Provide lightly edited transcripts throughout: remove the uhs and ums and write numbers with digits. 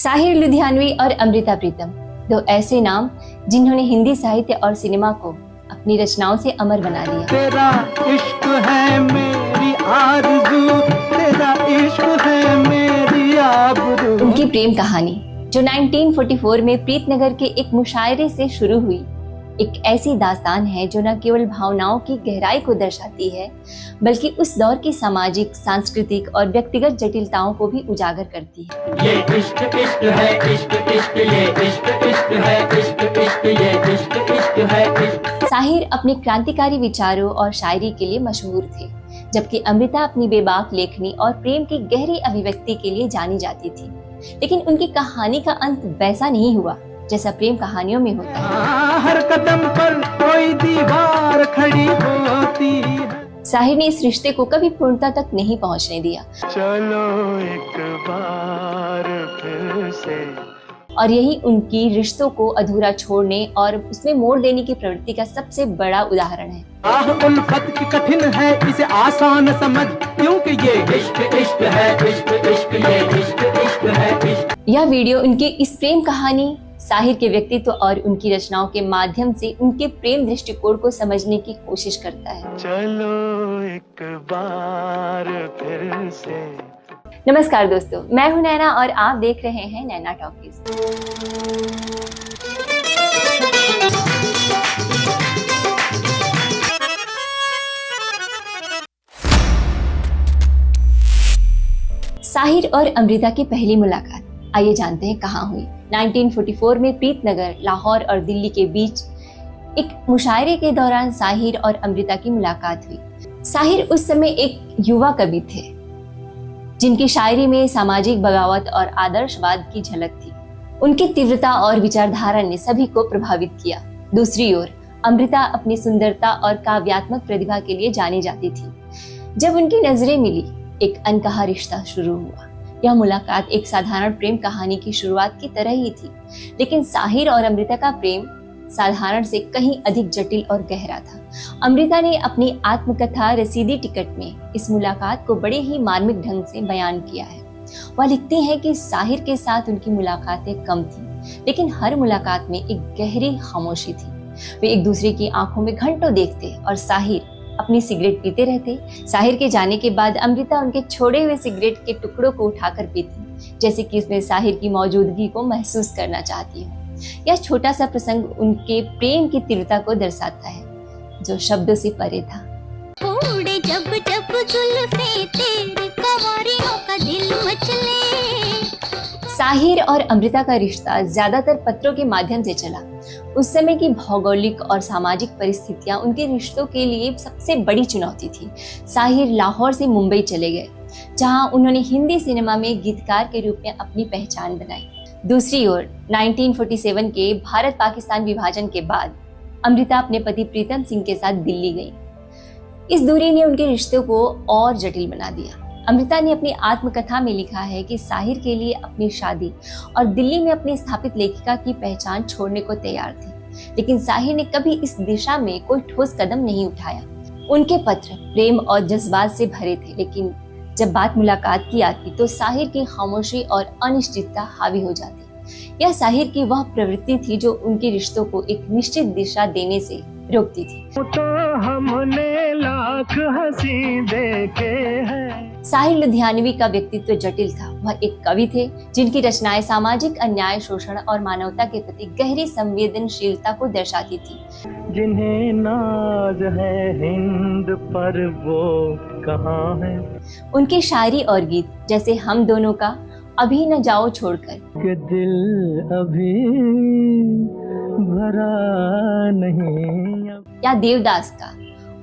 साहिर लुधियानवी और अमृता प्रीतम, दो ऐसे नाम जिन्होंने हिंदी साहित्य और सिनेमा को अपनी रचनाओं से अमर बना दिया। तेरा इश्क है मेरी आरज़ू, तेरा इश्क है मेरी आबरू। उनकी प्रेम कहानी जो 1944 में प्रीतनगर के एक मुशायरे से शुरू हुई, एक ऐसी दास्तान है जो न केवल भावनाओं की गहराई को दर्शाती है बल्कि उस दौर की सामाजिक, सांस्कृतिक और व्यक्तिगत जटिलताओं को भी उजागर करती है। ये इश्क इश्क है, इश्क इश्क ये इश्क इश्क है, इश्क इश्क ये इश्क इश्क है इश्क। साहिर अपने क्रांतिकारी विचारों और शायरी के लिए मशहूर थे, जबकि अमृता अपनी बेबाक लेखनी और प्रेम की गहरी अभिव्यक्ति के लिए जानी जाती थी। लेकिन उनकी कहानी का अंत वैसा नहीं हुआ जैसा प्रेम कहानियों में होता है। हर कदम पर कोई दीवार खड़ी होती है। साहिर ने इस रिश्ते को कभी पूर्णता तक नहीं पहुंचने दिया। चलो एक बार फिर से। और यही उनकी रिश्तों को अधूरा छोड़ने और उसमें मोड़ देने की प्रवृत्ति का सबसे बड़ा उदाहरण है। आह उल्फत की कठिन है, इसे आसान समझ, क्योंकि ये इश्क इश्क है, इश्क इश्क ये इश्क इश्क है इश्क। यह वीडियो उनकी इस प्रेम कहानी, साहिर के व्यक्तित्व और उनकी रचनाओं के माध्यम से उनके प्रेम दृष्टिकोण को समझने की कोशिश करता है। चलो एक बार फिर से। नमस्कार दोस्तों, मैं हूं नैना और आप देख रहे हैं नैना टॉकीज। साहिर और अमृता की पहली मुलाकात, आइए जानते हैं कहाँ हुई। 1944 में प्रीतनगर, लाहौर और दिल्ली के बीच एक मुशायरे के दौरान साहिर और अमृता की मुलाकात हुई। साहिर उस समय एक युवा कवि थे जिनकी शायरी में सामाजिक बगावत और आदर्शवाद की झलक थी। उनकी तीव्रता और विचारधारा ने सभी को प्रभावित किया। दूसरी ओर अमृता अपनी सुंदरता और काव्यात्मक प्रतिभा के लिए जानी जाती थी। जब उनकी नजरें मिली, एक अनकहा रिश्ता शुरू हुआ। यह मुलाकात एक साधारण प्रेम कहानी की शुरुआत की तरह ही थी, लेकिन साहिर और अमृता का प्रेम साधारण से कहीं अधिक जटिल और गहरा था। अमृता ने अपनी आत्मकथा रसीदी टिकट में इस मुलाकात को बड़े ही मार्मिक ढंग से बयान किया है। वह लिखती हैं कि साहिर के साथ उनकी मुलाकातें कम थीं, लेकिन हर मुलाकात में एक गहरी खामोशी थी। वे एक दूसरे की आंखों में घंटों देखते और साहिर अपनी सिगरेट पीते रहते। साहिर के जाने के बाद अमृता उनके छोड़े हुए सिगरेट के टुकड़ों को उठाकर पीती, जैसे कि उसमें साहिर की मौजूदगी को महसूस करना चाहती हो। यह छोटा सा प्रसंग उनके प्रेम की तीव्रता को दर्शाता है, जो शब्दों से परे था। उड़े जब जब जुल्फे तेरे कवारियों का दिल मचले। साहिर और अमृता का रिश्ता ज्यादातर पत्रों के माध्यम से चला। उस समय की भौगोलिक और सामाजिक परिस्थितियां उनके रिश्तों के लिए सबसे बड़ी चुनौती थी। साहिर लाहौर से मुंबई चले गए, जहां उन्होंने हिंदी सिनेमा में गीतकार के रूप में अपनी पहचान बनाई। दूसरी ओर 1947 के भारत पाकिस्तान विभाजन के बाद अमृता अपने पति प्रीतम सिंह के साथ दिल्ली गई। इस दूरी ने उनके रिश्तों को और जटिल बना दिया। अमृता ने अपनी आत्मकथा में लिखा है कि साहिर के लिए अपनी शादी और दिल्ली में अपनी स्थापित लेखिका की पहचान छोड़ने को तैयार थी, लेकिन साहिर ने कभी इस दिशा में कोई ठोस कदम नहीं उठाया। उनके पत्र प्रेम और जज्बात से भरे थे, लेकिन जब बात मुलाकात की आती तो साहिर की खामोशी और अनिश्चितता हावी हो जाती। यह साहिर की वह प्रवृत्ति थी जो उनके रिश्तों को एक निश्चित दिशा देने से रोकती थी। तो हमने लाख हंसी देखे हैं। साहिर लुधियानवी का व्यक्तित्व जटिल था। वह एक कवि थे जिनकी रचनाएं सामाजिक अन्याय, शोषण और मानवता के प्रति गहरी संवेदनशीलता को दर्शाती थी। जिन्हें नाज है हिंद पर, वो कहाँ है? उनकी शायरी और गीत जैसे हम दोनों का अभी न जाओ छोड़कर, कि दिल अभी भरा नहीं अब, या देवदास का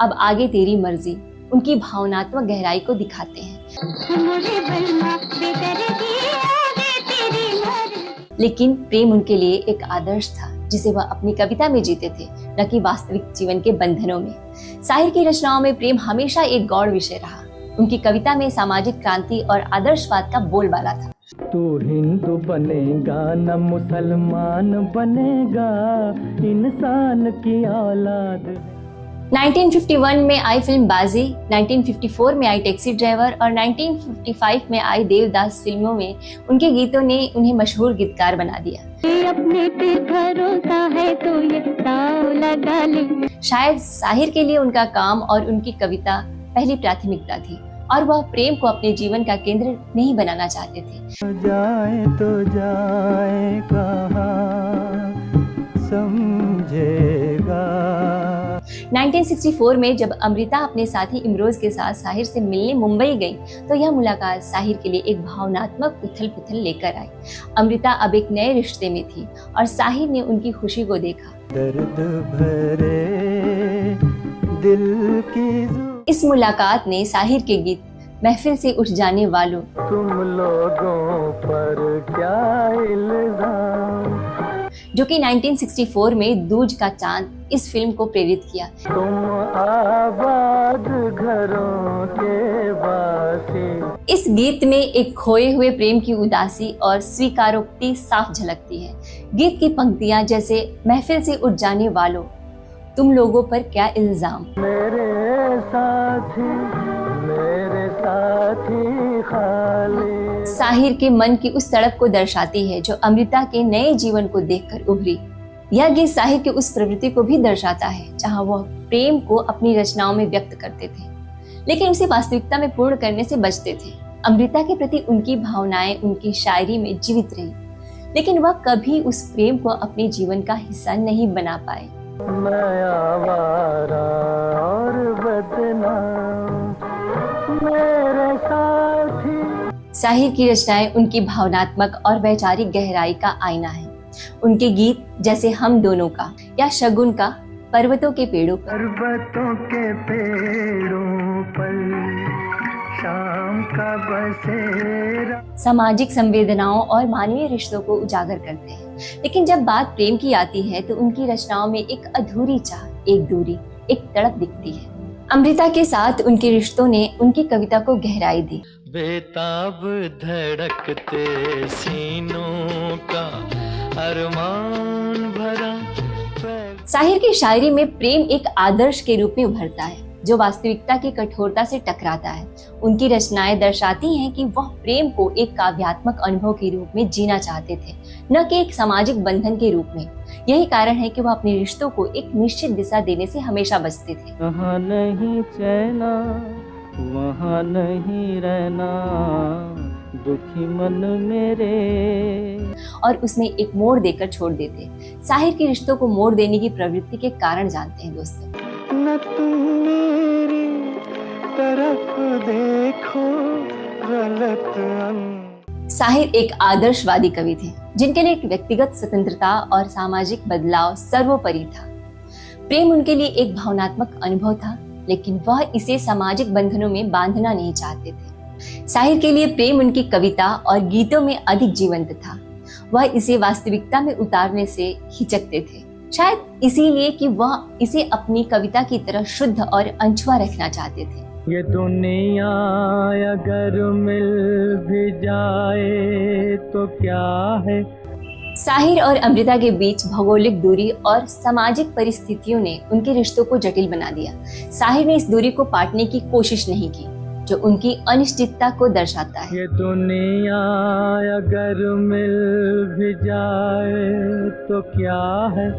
अब आगे तेरी मर्जी, उनकी भावनात्मक गहराई को दिखाते हैं। लेकिन प्रेम उनके लिए एक आदर्श था जिसे वह अपनी कविता में जीते थे, न कि वास्तविक जीवन के बंधनों में। साहिर की रचनाओं में प्रेम हमेशा एक गौड़ विषय रहा। उनकी कविता में सामाजिक क्रांति और आदर्शवाद का बोलबाला था। तू हिंदू बनेगा न मुसलमान बनेगा, इंसान की औलाद। 1951 में आई फिल्म बाजी, 1954 में आई टैक्सी ड्राइवर और 1955 में आई देवदास फिल्मों में उनके गीतों ने उन्हें मशहूर गीतकार बना दिया। ये अपने पे भरोसा है तो ये दाव लगा ले। शायद साहिर के लिए उनका काम और उनकी कविता पहली प्राथमिकता थी और वह प्रेम को अपने जीवन का केंद्र नहीं बनाना चाहते थे। जाए तो जाए कहाँ समझेगा। 1964 में जब अमृता अपने साथी इमरोज के साथ साहिर से मिलने मुंबई गई तो यह मुलाकात साहिर के लिए एक भावनात्मक उथल पुथल लेकर आई। अमृता अब एक नए रिश्ते में थी और साहिर ने उनकी खुशी को देखा। दर्द भरे दिल की इस मुलाकात ने साहिर के गीत महफिल से उठ जाने वालों, तुम लोगों पर क्या इल्जाम, जो कि 1964 में दूज का चांद, इस फिल्म को प्रेरित किया। तुम आबाद घरों के वासी। इस गीत में एक खोए हुए प्रेम की उदासी और स्वीकारोक्ति साफ झलकती है। गीत की पंक्तियां जैसे महफिल से उठ जाने वालों, तुम लोगों पर क्या इल्जाम, मेरे साथी खाली, साहिर के मन की उस तड़प को दर्शाती है जो अमृता के नए जीवन को देखकर उभरी। यह गीत साहिर की उस प्रवृत्ति को भी दर्शाता है जहां वह प्रेम को अपनी रचनाओं में व्यक्त करते थे, लेकिन उसे वास्तविकता में पूर्ण करने से बचते थे। अमृता के प्रति उनकी भावनाएं उनकी शायरी में जीवित रही, लेकिन वह कभी उस प्रेम को अपने जीवन का हिस्सा नहीं बना पाए। मैं आवारा और बदनाम, मेरे साथी। साहिर की रचनाएं उनकी भावनात्मक और वैचारिक गहराई का आईना है। उनके गीत जैसे हम दोनों का या शगुन का पर्वतों के पेड़ों पर, पर्वतों के पेड़ों पर शाम का बसेरा, सामाजिक संवेदनाओं और मानवीय रिश्तों को उजागर करते हैं। लेकिन जब बात प्रेम की आती है तो उनकी रचनाओं में एक अधूरी चाह, एक दूरी, एक तड़प दिखती है। अमृता के साथ उनके रिश्तों ने उनकी कविता को गहराई दी। बेताब धड़कते सीनों का अरमान भरा। साहिर की शायरी में प्रेम एक आदर्श के रूप में उभरता है जो वास्तविकता की कठोरता से टकराता है। उनकी रचनाएं दर्शाती हैं कि वह प्रेम को एक काव्यात्मक अनुभव के रूप में जीना चाहते थे, न कि एक सामाजिक बंधन के रूप में। यही कारण है कि वह अपने रिश्तों को एक निश्चित दिशा देने से हमेशा बचते थे। कहाँ नहीं चैना वहाँ नहीं रहना, दुखी मन मेरे, और उसमें एक मोड़ देकर छोड़ देते। साहिर के रिश्तों को मोड़ देने की प्रवृत्ति के कारण जानते हैं दोस्तों। न तुम मेरी तरफ देखो गलत। साहिर एक आदर्शवादी कवि थे जिनके लिए व्यक्तिगत स्वतंत्रता और सामाजिक बदलाव सर्वोपरि था। प्रेम उनके लिए एक भावनात्मक अनुभव था, लेकिन वह इसे सामाजिक बंधनों में बांधना नहीं चाहते थे। साहिर के लिए प्रेम उनकी कविता और गीतों में अधिक जीवंत था। वह इसे वास्तविकता में उतारने से हिचकते थे, शायद इसीलिए कि वह इसे अपनी कविता की तरह शुद्ध और अनछुआ रखना चाहते थे। ये दुनिया अगर मिल भी जाए तो क्या है। साहिर और अमृता के बीच भौगोलिक दूरी और सामाजिक परिस्थितियों ने उनके रिश्तों को जटिल बना दिया। साहिर ने इस दूरी को पाटने की कोशिश नहीं की, जो उनकी अनिश्चितता को दर्शाता है। ये दुनिया अगर मिल भी जाए तो क्या है।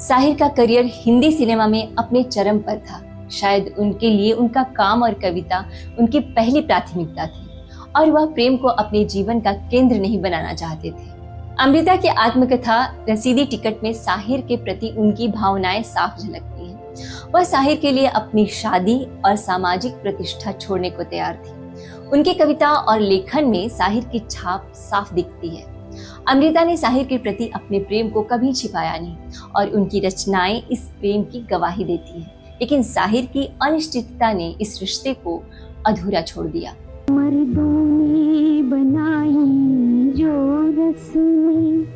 साहिर का करियर हिंदी सिनेमा में अपने चरम पर था। शायद उनके लिए उनका काम और कविता उनकी पहली प्राथमिकता थी और वह प्रेम को अपने जीवन का केंद्र नहीं बनाना चाहते थे। अमृता की आत्मकथा रसीदी टिकट में साहिर के प्रति उनकी भावनाएं साफ झलकती हैं। वह साहिर के लिए अपनी शादी और सामाजिक प्रतिष्ठा छोड़ने को तैयार थी। उनकी कविता और लेखन में साहिर की छाप साफ दिखती है। अमृता ने साहिर के प्रति अपने प्रेम को कभी छिपाया नहीं और उनकी रचनाएं इस प्रेम की गवाही देती हैं। लेकिन साहिर की अनिश्चितता ने इस रिश्ते को अधूरा छोड़ दिया। मर्दों ने बनाई जो रस्में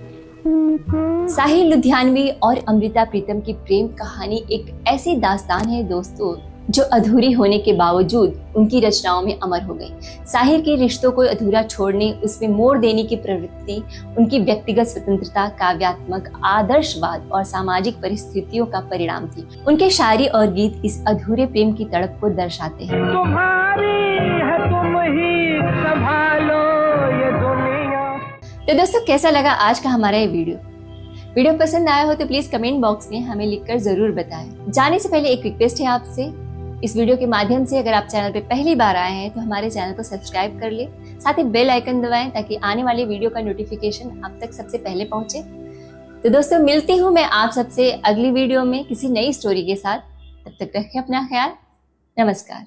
उनको। साहिर लुधियानवी और अमृता प्रीतम की प्रेम कहानी एक ऐसी दास्तान है दोस्तों जो अधूरी होने के बावजूद उनकी रचनाओं में अमर हो गई। साहिर की रिश्तों को अधूरा छोड़ने, उसमें मोड़ देने की प्रवृत्ति उनकी व्यक्तिगत स्वतंत्रता, काव्यात्मक आदर्शवाद और सामाजिक परिस्थितियों का परिणाम थी। उनके शायरी और गीत इस अधूरे प्रेम की तड़प को दर्शाते हैं। तुम्हारी है तुम ही संभालो ये दुनिया। तो दोस्तों, कैसा लगा आज का हमारा ये वीडियो पसंद आया हो तो प्लीज कमेंट बॉक्स में हमें लिखकर जरूर बताएं। जाने से पहले एक रिक्वेस्ट है आपसे, इस वीडियो के माध्यम से अगर आप चैनल पे पहली बार आए हैं तो हमारे चैनल को सब्सक्राइब कर ले, साथ ही बेल आइकन दबाएं ताकि आने वाले वीडियो का नोटिफिकेशन आप तक सबसे पहले पहुंचे। तो दोस्तों, मिलती हूँ मैं आप सबसे अगली वीडियो में किसी नई स्टोरी के साथ। तब तक रखें अपना ख्याल। नमस्कार।